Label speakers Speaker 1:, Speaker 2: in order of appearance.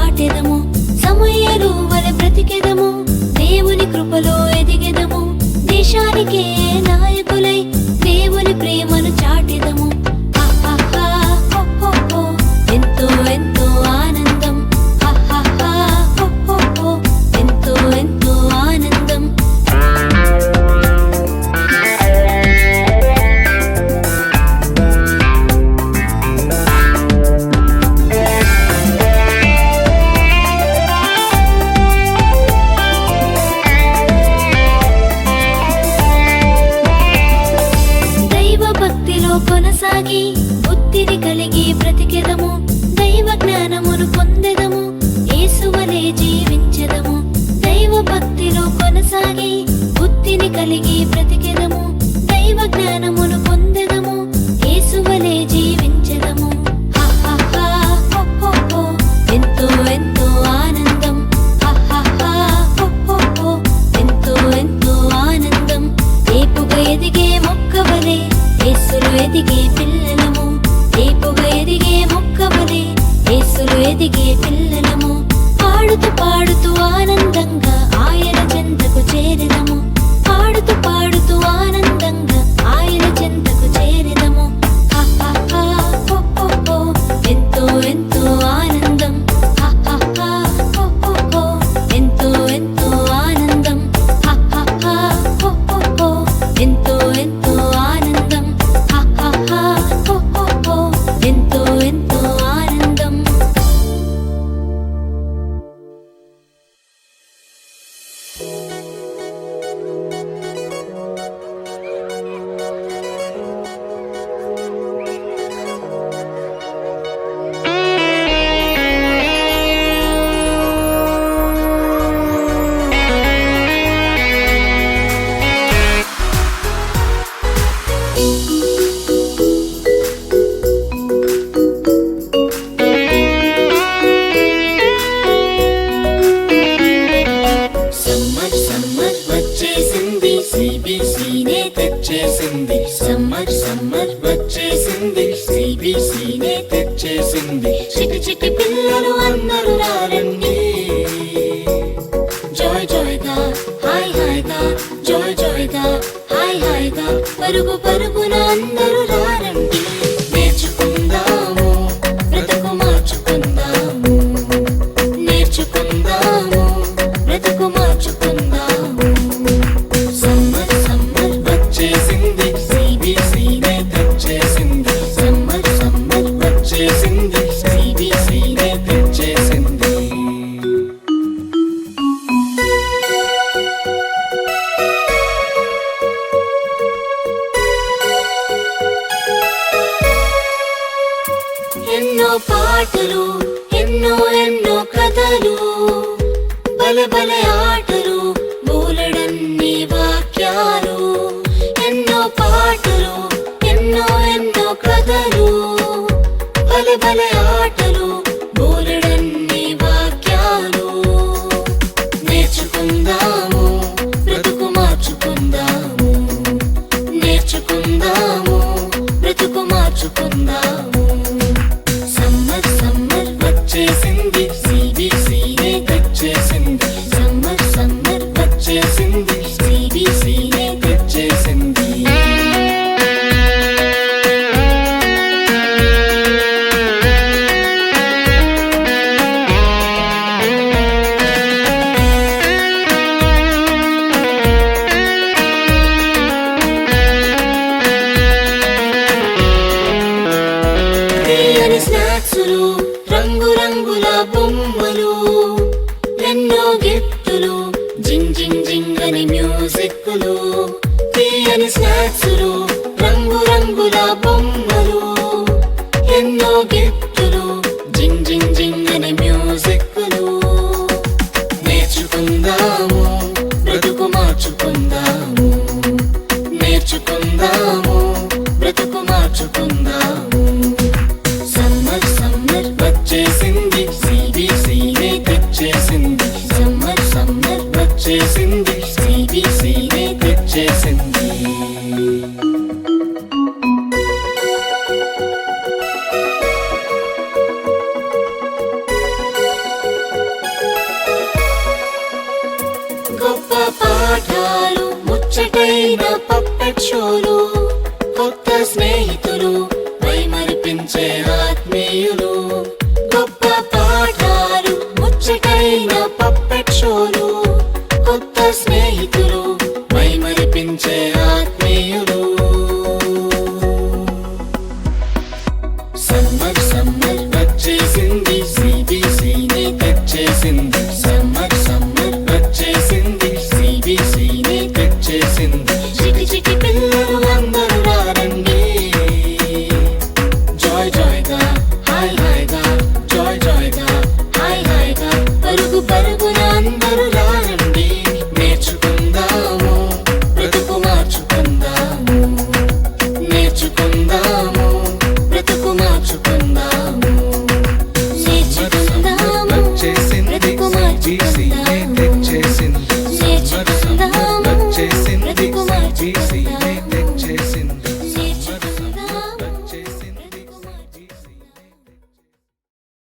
Speaker 1: చాటెదము, సమూయేలు వలె బ్రతికెదము, దేవుని కృపలో ఎదిగెదము, దేశానికే నాయకులై దేవుని ప్రేమను చాటెదము. ఎంతో ఎంతో ఆనందం, ఎంతో ఎంతో ఆనందం. కొనసాగి బుద్ధిని కలిగి బ్రతికెదము, దైవ జ్ఞానమును పొందెదము, యేసువలే జీవించెదము. దైవ భక్తిలో కొనసాగి బుద్ధిని కలిగి బ్రతికెదము, దైవ జ్ఞానమును పొందెదము, యేసువలే జీవించెదము. ఎంతో ఎంతో ఆనందం, ఎంతో ఎంతో ఆనందం. ఏపుగా ఎదిగే మొక్కవలే యేసులో ఎదిగే పిల్లలము, ఏపుగా ఎదిగే మొక్కవలే యేసులో ఎదిగే పిల్లలము. పాడుతూ పాడుతూ ఆనందంగా ఆయన చెంతకు చేరెదము, పాడుతూ పాడుతూ ఆనందంగా ఆయన చెంతకు చేరెదము. ఎంతో ఎంతో ఆనందం, ఎంతో ఎంతో ఆనందం, ఎంతో ఎంతో ఆనందం, ఎంతో ఎంతో ఆనందం. సమ్మర్ సమ్మర్ వచ్చేసింది, సిబిసినే తెచ్చేసింది. సమ్మర్ సమ్మర్ వచ్చేసింది, సిబిసినే తెచ్చేసింది. చిటి చిటి పిల్లలు అందరూ రారండి, జాయ్ జాయ్గా హాయ్ హాయ్గా, జాయ్ జాయ్గా హాయ్ హాయ్గా, పరుగు పరుగున అందరూ రారండి. నేర్చుకుందాము, బ్రతుకు మార్చుకుందాము, నేర్చుకుందాము, బ్రతుకు మార్చుకుందాము. సమ్మర్ సమ్మర్ వచ్చేసింది, సిబిసినే తెచ్చేసింది. సమ్మర్ సమ్మర్ వచ్చేసింది, సిబిసినే తెచ్చేసింది. ఎన్నో పాటలు, ఎన్నో ఎన్నో కథలు, బలె బలె ఆటలు, బోలెడన్ని వాక్యాలు. ఎన్నో పాటలు, ఎన్నో ఎన్నో కథలు, బలె బలె ఆటలు, బోలెడన్ని వాక్యాలు. నేర్చుకుందాము, బ్రతుకు మార్చుకుందాము, నేర్చుకుందాము, బ్రతుకు మార్చుకుందాము. సమ్మర్ సమ్మర్ వచ్చేసింది, సిబిసినే తెచ్చేసింది. సమ్మర్ సమ్మర్ వచ్చేసింది, సిబిసినే తెచ్చేసింది. తీయని స్నాక్సులు, రంగు రంగుల బొమ్మలు, ఎన్నో గిఫ్టులు, జింగ్ జింగ్ జింగ్ అని మ్యూజిక్లు. తీయని స్నాక్సులు, రంగు రంగుల బొమ్మలు, ఎన్నో గిఫ్టులు, జింగ్ జింగ్ జింగ్ అని మ్యూజిక్లు. నేర్చుకుందాము, బ్రతుకు మార్చుకుందాము, నేర్చుకుందాము, బ్రతుకు మార్చుకుందాము. సమ్మర్ సమ్మర్ వచ్చేసింది, సిబిసినే తెచ్చేసింది. సమ్మర్ సమ్మర్ వచ్చేసింది, సిబిసినే తెచ్చేసింది. ముచ్చటైన పప్పెట్ షోలు, కొత్త స్నేహితులు, మైమరిపించే ఆత్మీయులు. సమ్మర్ సమ్మర్ వచ్చేసింది, CBCనే తెచ్చేసింది. సమ్మర్ సమ్మర్ వచ్చేసింది, CBCనే తెచ్చేసింది. చిటి చిటి పిల్లలు అందరూ రారండి, జాయ్ జాయ్గా హాయ్ హాయ్గా, జాయ్ జాయ్గా హాయ్ హాయ్గా, పరుగు పరుగున అందరూ రారండి. నేర్చుకుందాము, బ్రతుకు మార్చుకుందాము, నేర్చుకుందాము, బ్రతుకు మార్చుకుందాము, నేర్చుకుందాము, బ్రతుకు మార్చుకుందాము, నేర్చుకుందాము, బ్రతుకు మార్చుకుందాము.